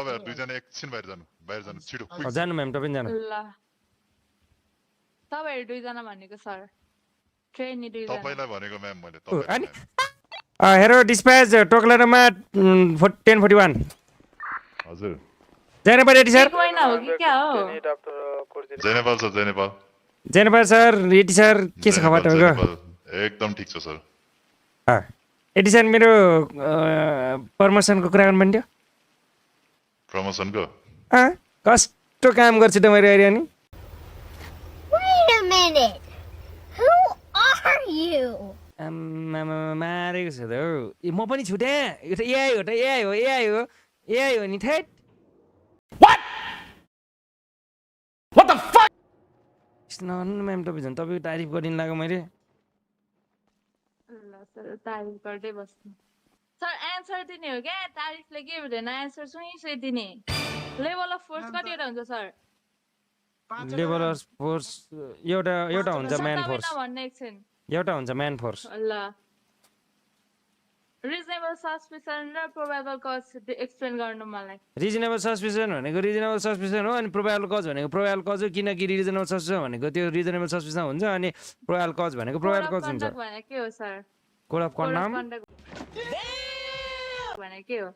तपाईहरु दुईजना एकछिन बाहिर जानु छिटो जानु म्याम तपाईँ जानु ल तपाईहरु दुईजना भनेको सर ट्रेनी दुईजना तपाईलाई भनेको म्याम मैले अनि हेरो डिस्प्याच टोक्लामा 1041 हजुर जयनेपाल रेडी सर एक महिना हो कि क्या हो जयनेपाल सर जयनेपाल सर रेडी सर के छ खबर तपाईँको एकदम ठीक छ सर एडी सर मेरो प्रमोसनको कुरा गर्नु भन्थ्यो प्रमोसनको कस्तो काम गर्छु त मेरो एरिया नि Wait a minute. Who are you? मारेको छ त हौ म पनि छुटे यो त एआई हो नि थेट What the fuck? म्याम तपाईँ झन् तपाईँको तारिफ गरिदिनु लाग्यो मैले ल सर तारिफ गर्दै बस्नु सर एन्सर दिने हो क्या तारिफले के हुँदैन एन्सर सुई दिने लेभल अफ फोर्स कतिवटा हुन्छ सर लेभल अफ फोर्स एउटा हुन्छ म्यान फोर्स भन्ने एकछिन एउटा हुन्छ म्यान फोर्स ल रिजनेबल सस्पिसन र प्रोबेबल कज एक्सप्लेन गर्नु मलाई रिजनेबल सस्पिसन भनेको रिजनेबल सस्पिसन हो अनि प्रोबेबल कज भनेको प्रोबेबल कज हो किनकि रिजनेबल सस्पिसन भनेको त्यो रिजनेबल सस्पिसन हुन्छ अनि प्रोबेबल कज भनेको प्रोबेबल कज हुन्छ भने के हो सर कोड अफ कन्डम भने के हो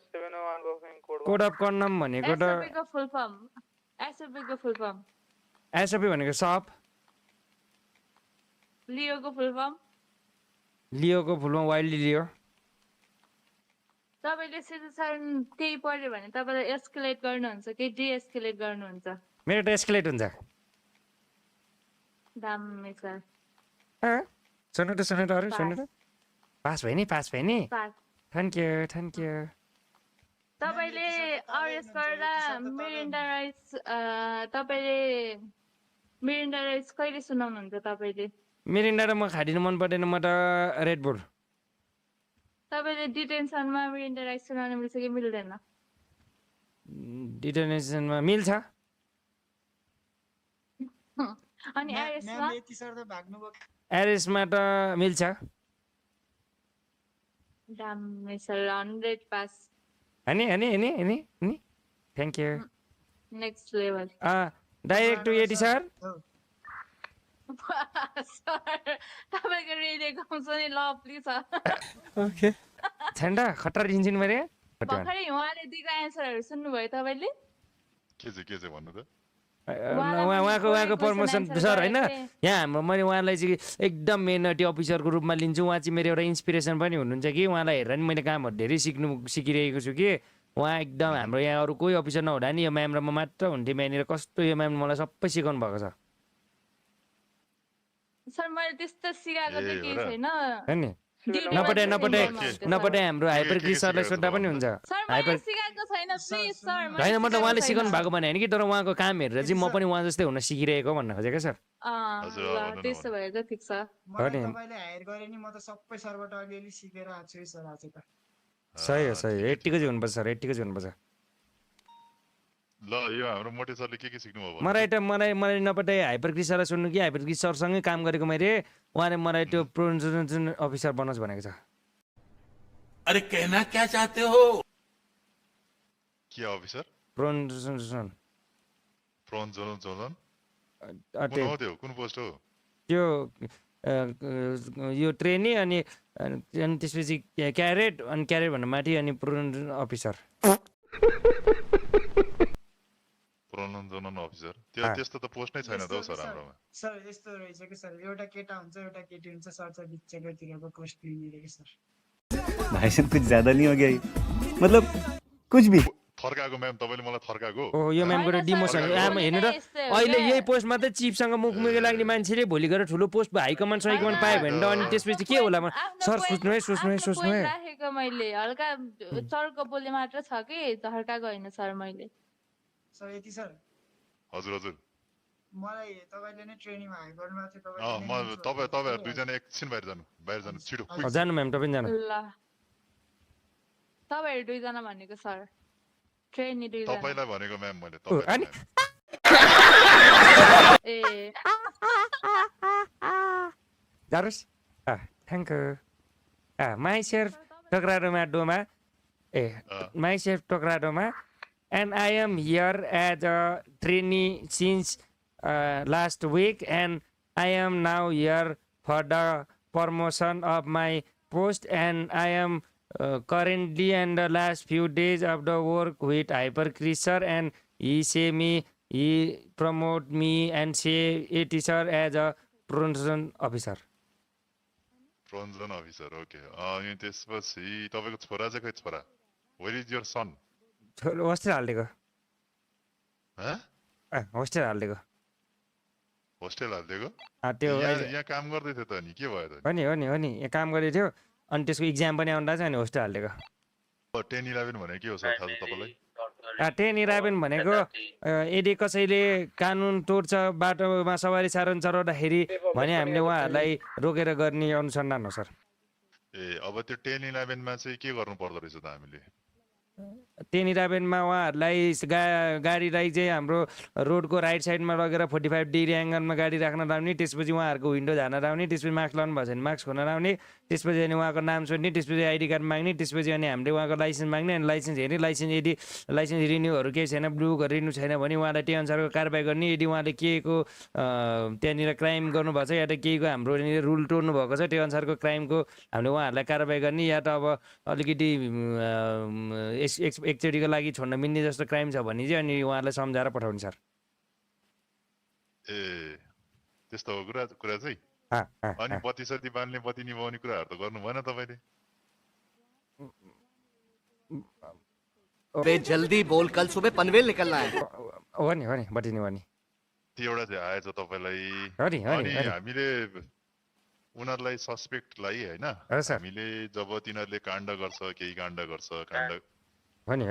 कोड अफ कन्डम भनेको त एसओपी को फुल फर्म एसओपी को फुल फर्म एसओपी भनेको सप लियो को फुल फर्म लियोको फुलमा वाइल्डली लियो तपाईले सिटिजन केही पर्यो भने तपाईले एस्केलेट गर्नुहुन्छ कि डिएस्केलेट गर्नुहुन्छ मेरो त एस्केलेट हुन्छ दामी सर सुन्नु त अरू सुन्नु त पास भयो नि पास थ्याङ्क यू तपाईले आरएस गरेर मिरिन्डा राइस कहिले सुनाउनुहुन्छ तपाईले मिरिन्डा र म खादिनु मन पर्दैन म त रेड बुल तपाईले डिटेन्सनमा मिरिन्डा राइस सुनाउन मिल्छ कि मिल्दैन डिटेनेसनमा मिल्छ अनि आरएसमा एरेसमा त मिल्छ दामी सर 100 पास अनि thank you next level direct to 80 sir तपाईको रेडियो गाउँछ नि लभली छ ओके छन्डा खतरा दिन्छु नि मैले भर्खरै उहाँले दिएको एन्सरहरू सुन्नुभयो तपाईले के चाहिँ भन्नु त उहाँको प्रमोसन सर होइन यहाँ हाम्रो मैले उहाँलाई चाहिँ एकदम मेहनती अफिसरको रूपमा लिन्छु उहाँ चाहिँ मेरो एउटा इन्सपिरेसन पनि हुनुहुन्छ कि उहाँलाई हेरेर नि मैले कामहरू धेरै सिकिरहेको छु कि उहाँ एकदम हाम्रो यहाँ अरू कोही अफिसर नहुँदा नि यो म्याम र म मात्र हुन्थेँ यहाँनिर कस्तो यो म्याम मलाई सबै सिकाउनु भएको छ सर मैले त्यस्तो सिकाएको त केही छैन हैन नपटे हाम्रो हाइपर क्रिस सरलाई सोध्दा पनि हुन्छ हाइपर सिकाएको छैन प्लिज सर हैन मतलब उहाँले सिकाउनु भएको भने हैन कि तर उहाँको काम हेरेर चाहिँ म पनि उहाँ जस्तै हुन सिकिरहेको भन्न खोजेको सर ल त्यसो भए त ठिक छ मलाई तपाईले हायर गरे नि म त सबै सरबाट अलिअलि सिकेर आएको छु सर आज त सही हो 80 को चाहिँ हुनुपर्छ सर 80 को चाहिँ हुनुपर्छ ल यो हाम्रो मोटे सरले के सिक्नु भयो मलाई नपटे हाइपर क्रिस सरलाई सुन्नु कि हाइपर क्रिस सरसँगै काम गरेको मैले उहाँले मलाई त्यो प्रोन्जुन अफिसर बनोस् भनेको छ अरे कहना क्या चाहते हो के अफिसर प्रोन्जुन कुन पोस्ट हो त्यो यो ट्रेनी अनि त्यसपछि क्यारेट भन्नु माथि अनि प्रोन्जुन अफिसर प्रोन्जुन अफिसर त्यस्तो त पोस्ट नै छैन त सर हाम्रोमा सर यस्तो रहेछ कि सर एउटा केटा हुन्छ एउटा केटी हुन्छ सर चाहिँ बिचकैतिरको पोस्ट लिने के सर भाई साहब कुछ ज्यादा नहीं हो गया ये? मतलब कुछ भी थर्काको म्याम तपाईले मलाई थर्काको ओ यो म्यामको डिमोसन हेर्नु त अहिले यही पोस्टमा त चिफसँग मुखमुखे लाग्ने मान्छेले भोलि गएर ठुलो पोस्ट हाई कमान्ड सही कमान्ड पायो भने त अनि त्यसपछि के होला सर सोच्नु है राखेको मैले हल्का चर्को बोले मात्र छ कि धर्काको हैन सर मैले सर यति सर हजुर मलाई तपाईले नै ट्रेनिङमा हायर गर्नुभएको थियो म तपाईहरु दुईजना एकछिन बाहिर जानु छिटो जानु म्याम तपाईँ जानु ल तपाईहरु दुईजना भनेको सर ट्रेनी दुईजना तपाईलाई भनेको म्याम मैले अनि ए जारोस् थ्याङ्क यू माई सेल्फ टोक्राडोमा डोमा माई सेल्फ टोक्राडोमा and I am here as a trainee since last week, and I am now here for the promotion of my post, and I am currently in the last few days of the work with Hypercrease sir, and he promote me and say it is sir as a promotion officer. प्रन्जन officer okay अनि त्यसपछि तपाईँको छोरा चाहिँ खै छोरा where is your son hostel हालिदिएको hostel हालिदिएको होस्टेल हालिदिएको त्यो यहाँ काम गर्दै थियो त अनि के भयो त हो नि यहाँ काम गर्दै थियो अनि त्यसको इक्जाम पनि आउँदा चाहिँ अनि होस्टेल हालिदिएको 10-11 भनेको के हो सर थाहा छ तपाईँलाई 10-11 भनेको यदि कसैले कानुन तोड्छ बाटोमा सवारी साधन चलाउँदाखेरि भने हामीले उहाँहरूलाई रोकेर गर्ने अनुसन्धान हो सर ए अब त्यो 10-11 मा चाहिँ के गर्नु पर्दो रहेछ त हामीले 10-11 मा उहाँहरूलाई गाडीलाई चाहिँ हाम्रो रोडको राइट साइडमा लगेर 45 डिग्री एङ्गलमा गाडी राख्न लाउने त्यसपछि उहाँहरूको विन्डो झार्न लाउने त्यसपछि मास्क लाउनु भएको छ भने मास्क खोल्न लाउने त्यसपछि अनि उहाँको नाम सोध्ने त्यसपछि आइडी कार्ड माग्ने त्यसपछि अनि हामीले उहाँको लाइसेन्स माग्ने अनि लाइसेन्स हेर्ने लाइसेन्स यदि लाइसेन्स रिन्युहरू केही छैन ब्लुकहरू रिन्यू छैन भने उहाँलाई त्यही अनुसारको कारबाही गर्ने यदि उहाँले केको त्यहाँनिर क्राइम गर्नुभएको छ या त केहीको हाम्रो रुल तोड्नु भएको छ त्यो अनुसारको क्राइमको हामीले उहाँहरूलाई कारबाही गर्ने या त अब अलिकति एकचोटिको लागि छोड्न मिल्ने जस्तो क्राइम छ भने चाहिँ अनि उहाँहरूलाई सम्झाएर पठाउने सर ए त्यस्तो हो कुरा चाहिँ अनि बत्ती सत्ती बाल्ने बत्ती निभाउने कुराहरू त गर्नु भएन तपाईँले बे जल्दी बोल कल सुबह पनवेल निकलना है हो नि बत्ती निभाउने त्यो एउटा चाहिँ आएछ तपाईँलाई हो नि अनि हामीले उनीहरूलाई सस्पेक्टलाई होइन हामीले जब तिनीहरूले काण्ड गर्छ केही काण्ड गर्छ हो नि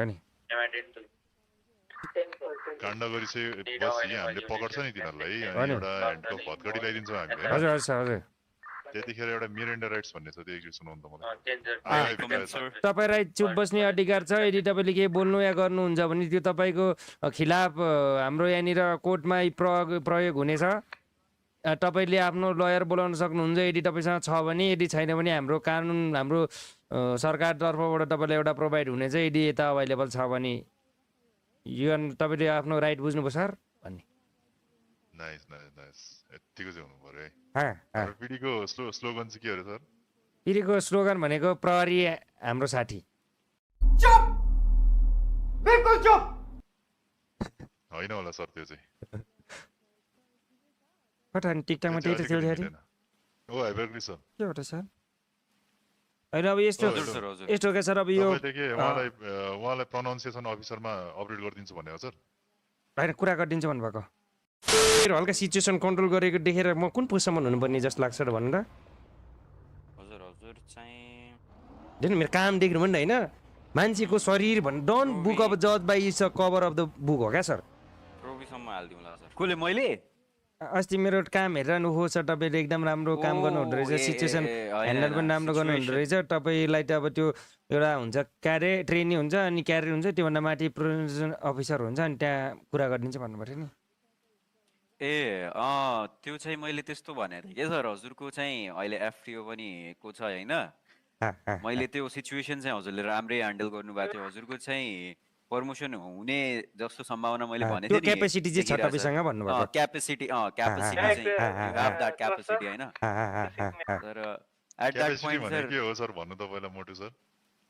काण्ड गरिसकेपछि हामीले पकड्छ नि तिनीहरूलाई अनि एउटा ह्यान्डकफ हतगडी लगाइदिन्छौँ हामीले हजुर त्यतिखेर एउटा मिरेन्डा राइट्स भन्ने छ त्यो एकचोटि सुनाउनु त मलाई तपाईँलाई चुप बस्ने अधिकार छ यदि तपाईँले केही बोल्नु या गर्नुहुन्छ भने त्यो तपाईँको खिलाफ हाम्रो यहाँनिर कोर्टमा प्रयोग हुनेछ तपाईँले आफ्नो लयर बोलाउन सक्नुहुन्छ यदि तपाईँसँग छ भने यदि छैन भने हाम्रो कानुन हाम्रो सरकार तर्फबाट तपाईँलाई एउटा प्रोभाइड हुनेछ यदि यता अभाइलेबल छ भने यो तपाईँले आफ्नो राइट बुझ्नुभयो सर भन्ने यतिको चाहिँ हुनु पर्यो है पिडीको स्लोगन चाहिँ के हो सर पिडीको स्लोगन भनेको प्रहरी हाम्रो साथी चुप बिल्कुल चुप होइन होला सर त्यो चाहिँ टिकटकमा त्यही त थियो ओ हाइपरक्रिस सर के हो त सर होइन अब यस्तो क्या सर अब यो उहाँलाई प्रनाउन्सिएसन अफिसरमा अपडेट गरिदिन्छु भनेको सर होइन कुरा गरिदिन्छु भन्नुभएको हल्का सिचुएसन कन्ट्रोल गरेको देखेर म कुन पोजिसनमा हुनुपर्ने जस्तो लाग्छ र भन्नु त हजुर चाहिँ मेरो काम देख्नु पनि होइन मान्छेको शरीर भन्नु डोन्ट बुक अफ जज by is a cover of the book हो क्या सर प्रोभिसम्म हालिदिउँला सर कसले मैले अस्ति मेरो काम हेरेर हो सर तपाईँले एकदम राम्रो काम गर्नुहुँदो रहेछ सिचुएसन ह्यान्डल पनि राम्रो गर्नुहुँदो रहेछ तपाईँलाई त अब त्यो एउटा हुन्छ ट्रेनी हुन्छ अनि क्यारियर हुन्छ त्योभन्दा माथि प्रोजेक्सन अफिसर हुन्छ अनि त्यहाँ कुरा गरिदिन्छ भन्नु पऱ्यो नि त्यो चाहिँ मैले त्यस्तो भनेको थिएँ के सर हजुरको चाहिँ अहिले एफटिओ पनि को छ होइन मैले त्यो सिचुएसन चाहिँ हजुरले राम्रै ह्यान्डल गर्नुभएको थियो हजुरको चाहिँ प्रमोसन हुने जस्तो सम्भावना मैले भनेको थिएँ क्यापेसिटी चाहिँ छ तपाईसँग भन्नुभएको क्यापेसिटी चाहिँ यु ह्याभ दैट क्यापेसिटी हैन तर एट दैट पोइन्ट सर के हो सर भन्नु तपाईलाई मोटु सर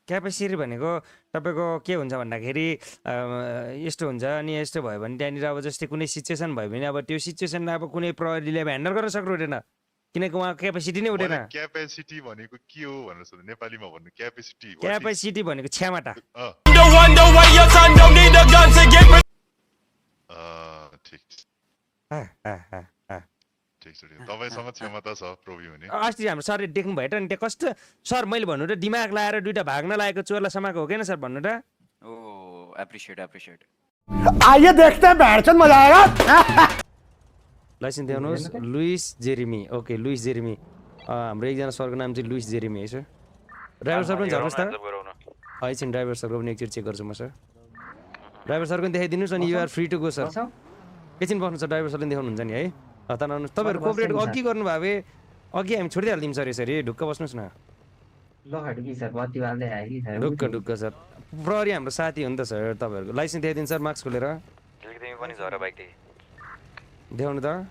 क्यापेसिटी भनेको तपाईँको के हुन्छ भन्दाखेरि यस्तो हुन्छ अनि यस्तो भयो भने त्यहाँनिर अब जस्तै कुनै सिचुएसन भयो भने अब त्यो सिचुएसन अब कुनै प्रहरीले ह्यान्डल गर्न सक्नु हुँदैन किनकि उहाँको क्यापेसिटी नै हुँदैन क्यापेसिटी भनेको के हो भनेर सोध्नु नेपालीमा भन्नु क्यापेसिटी भनेको क्षमता तपाईसँग क्षमता छ प्रोभी हुने अस्ति हाम्रो सरले देख्नु भयो त नि त्यहाँ कस्तो सर मैले भन्नु त दिमाग लाएर दुइटा भाग्न लागेको चोरलाई समाएको हो किन सर भन्नु त एप्रिसिएट आइए देखते हैं बैठन मजा आएगा लाइसेन्स देखाउनुहोस् Louis Jeremy okay Louis Jeremy हाम्रो एकजना सरको नाम चाहिँ लुइस जेरेमी है सर ड्राइभर सर पनि झर्नुहोस् त एकछिन ड्राइभर सरको पनि एकचोटि चेक गर्छु म सर ड्राइभर सरको पनि देखाइदिनुहोस् अनि you're free to go sir एकछिन बस्नु सर ड्राइभर सरले देखाउनुहुन्छ नि है हतार आउनुहोस् तपाईँहरू कोअपरेट अघि गर्नुभयो भए अघि हामी छोडिदिइहाल्छौँ सर यसरी ढुक्क बस्नुहोस् न ढुक्क सर प्रहरी हाम्रो साथी हो नि त सर तपाईँहरूको लाइसेन्स देखाइदिनु सर मार्क्स खोलेर तिमी पनि झर बाइक देखि देखाउनु त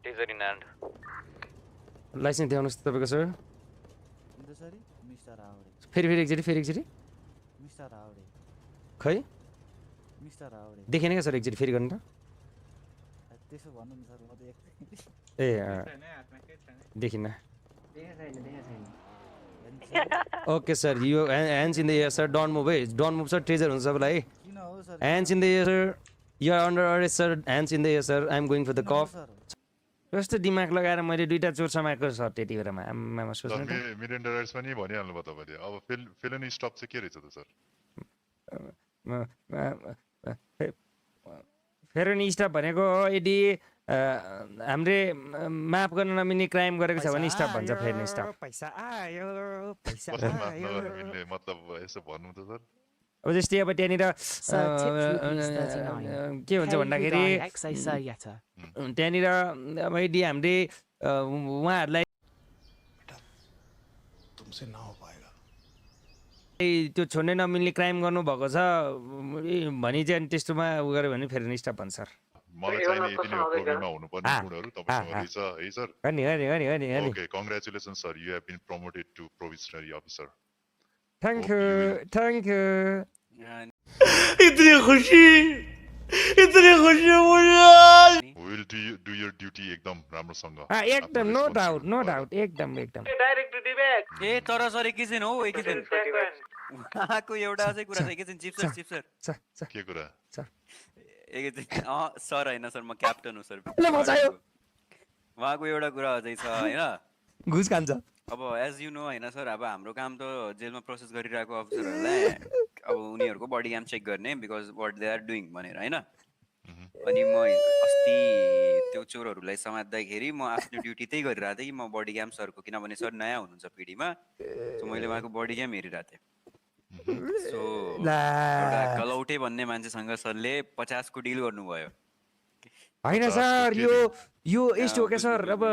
टेजर इन ह्यान्ड लाइसेन्स देखाउनुहोस् त तपाईँको सर फेरि एकचोटि खै देखेन क्या सर एकचोटि फेरि गर्नु त ए देखिन ओके सर यो hands in the air sir don't move है डोन्ट मुभ सर ट्रेजर हुन्छ सबैलाई hands in the air sir you are under arrest sir hands in the air sir I am going for the cuff कस्तो दिमाग लगाएर मैले 2टा चोर समाएको sir त्यति बेलामा आमामा सर सोच्नु त मिलियन डलर्स पनि भनिहाल्नु भयो तपाईँले अब फेलोनी स्टप चाहिँ के रहेछ त सर फेरि नि स्टाफ भनेको यदि हामीले माफ गर्न नमिल्ने क्राइम गरेको छ भने स्टाफ भन्छ फेरि नि स्टाफ पैसा माफ नगर्नु मिल्ने मतलब यसो भन्नु त सर अब जस्तै अब त्यहाँनिर के हुन्छ भन्दाखेरि त्यहाँनिर अब यदि हामीले उहाँहरूलाई त्यो छोड्नै नमिल्ने क्राइम गर्नुभएको छ भने चाहिँ अनि त्यस्तोमा उ गऱ्यो भने फेरि नि स्टाफ भन्छ सर मलाई चाहिने यति नै हो प्रोग्राममा हुनुपर्ने गुणहरू तपाईँसँग रहेछ है सर हो okay congratulation sir you have been promoted to provisionary officer thank you इतनी खुशी मुझे विल डु योर ड्युटी एकदम राम्रोसँग एकदम नो डाउट एकदम ए तर सर एकैछिन हो एकैछिन उहाँको एउटा चाहिँ कुरा छ एकैछिन चिप सर के कुरा एकैछिन सर होइन सर म क्याप्टन हो सर उहाँको एउटा कुरा चाहिँ छ होइन घुस खान्छ अब एज यु नो होइन सर अब हाम्रो काम त जेलमा प्रोसेस गरिरहेको अफिसरहरूलाई अब उनीहरूको बडी क्याम चेक गर्ने because what they are doing भनेर होइन अनि म अस्ति त्यो चोरहरूलाई समात्दाखेरि म आफ्नो ड्युटी त्यही गरिरहेको थिएँ कि म बडी क्याम सरको किनभने सर नयाँ हुनुहुन्छ पिँढीमा सो मैले उहाँको बडी क्याम हेरिरहेको थिएँ सो एउटा कलौटे भन्ने मान्छेसँग सरले 50 को डिल गर्नुभयो होइन सर यो यस्तो हो क्या सर अब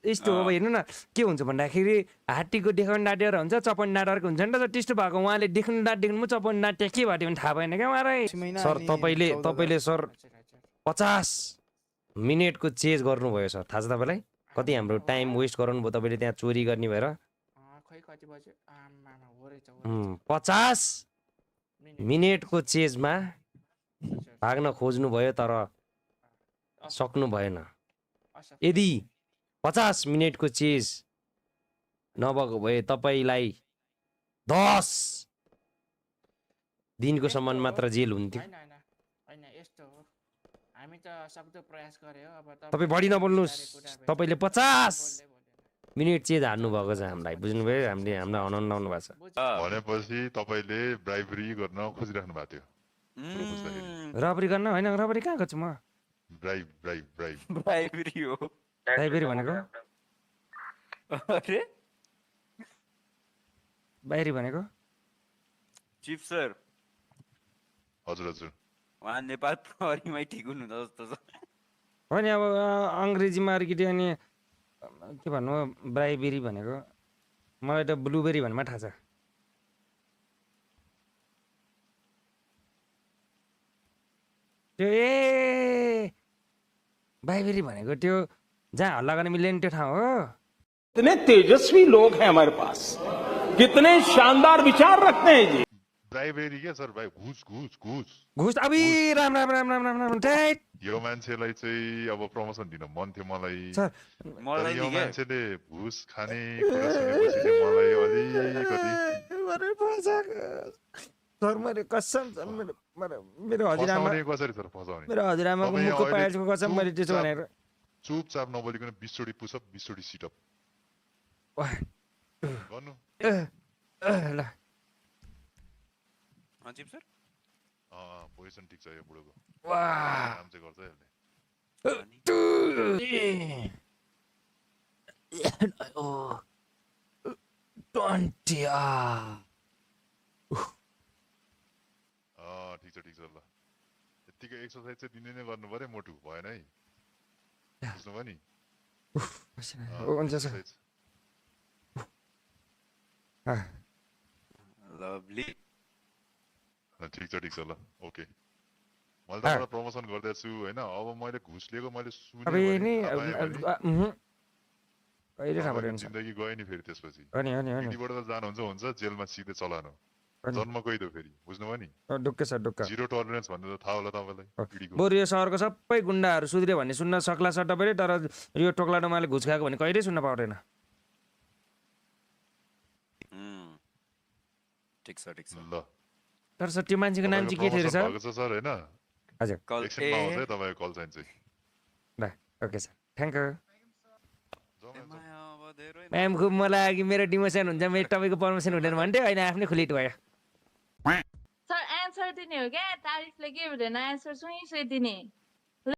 यस्तो हो अब हेर्नु न के हुन्छ भन्दाखेरि हात्तीको देखाउन नाटेर हुन्छ चपन नाटेरको हुन्छ नि त त्यस्तो भएको उहाँले देख्नु नाटेको चपन नाट्य के भयो भने थाहा भएन क्या उहाँलाई सर तपाईँले सर 50 मिनटको चेज गर्नुभयो सर थाहा छ तपाईँलाई कति हाम्रो टाइम वेस्ट गराउनु भयो तपाईँले त्यहाँ चोरी गर्ने भएर 50 मिनटको चेजमा भाग्न खोज्नु भयो तर सक्नु भएन यदि 50 मिनटको चेज नभएको भए तपाईँलाई 10 दिनको सम्म मात्र जेल हुन्थ्यो तपाईँ बढी नबोल्नुहोस् तपाईँले 50 मिनट चेज हार्नु भएको छ हामीलाई बुझ्नुभयो हामीले हामीलाई हनाउनु लाउनु भएको छ भनेपछि तपाईँले ब्राइबरी गर्न खोजिराख्नु भएको थियो रबरी गर्न होइन रबरी कहाँ गर्छु म ब्राइबरी हो ब्राइबरी भनेको अरे बाहिरी भनेको चिफ सर हजुर उहाँ नेपाल प्रहरीमै ठिक हुनु जस्तो छ होइन अब अङ्ग्रेजीमा अलिकति अनि के भन्नु ब्राइबेरी भनेको मलाई त ब्लुबेरी भन्नमा थाहा छ त्यो ब्राइबेरी भनेको त्यो जहाँ हल्ला गर्न मिल्दैन त्यो ठाउँ हो कितने तेजस्वी लोग हैं हमारे पास कितने शानदार विचार रखते हैं जी ब्राइबेरी के सर भाइ घुस अबि राम टाइट यो मान्छेलाई चाहिँ अब प्रमोसन दिन मन थियो मलाई सर मलाई यो मान्छेले घुस खाने कुरा सुनेपछि चाहिँ मलाई अलिकति सर मैले कसम मेरो हजुरआमा कसरी सर फसाउने मेरो हजुरआमाको मुखको पायलको कसम मैले त्यसो भनेर चुपचाप नबोलिकन 20 चोटी पुसअप 20 चोटी सिटअप गर्नु ल चिफ सर पोजिसन ठिक छ यो बुढोको वाह काम चाहिँ गर्छ यसले 20 ठिक छ ल यतिकै एक्सरसाइज चाहिँ दिनै नै गर्नु पर्यो मोटु भएन है बुझ्नुभयो नि हुन्छ सर लभली ठिक छ ल ओके मैले तपाईँलाई प्रमोसन गर्दैछु होइन अब मैले घुस लिएको मैले अब नि कहिले थाहा पऱ्यो जिन्दगी गयो नि फेरि त्यसपछि हो नि पिटीबाट त जानुहुन्छ जेलमा सिधै चलान हो जन्म गइ दो फेरि बुझ्नुभयो नि ढुक्कै छ ढुक्क जिरो टलरेन्स भन्ने त थाहा होला तपाईँलाई पिटीको बरु यो सहरको सबै गुन्डाहरू सुध्रियो भन्ने सुन्न सक्ला छ तपाईँले तर यो टोक्ला डोमाले घुस खाएको भने कहिल्यै सुन्न पाउँदैन ठिक छ ल तर सर त्यो मान्छेको नाम चाहिँ के थियो सर भएको छ सर हैन हजुर एकछिनमा आउँदै तपाईँको कल चाहिन्छ ल okay sir thank you ma'am खुब मलाई अघि मेरो डिमोसन हुन्छ मेरो तपाईँको प्रमोसन हुँदैन भन्थ्यो होइन आफ्नै खुलिट भयो सर एन्सर दिने हो क्या तारिफले के हुँदैन एन्सर सुई दिने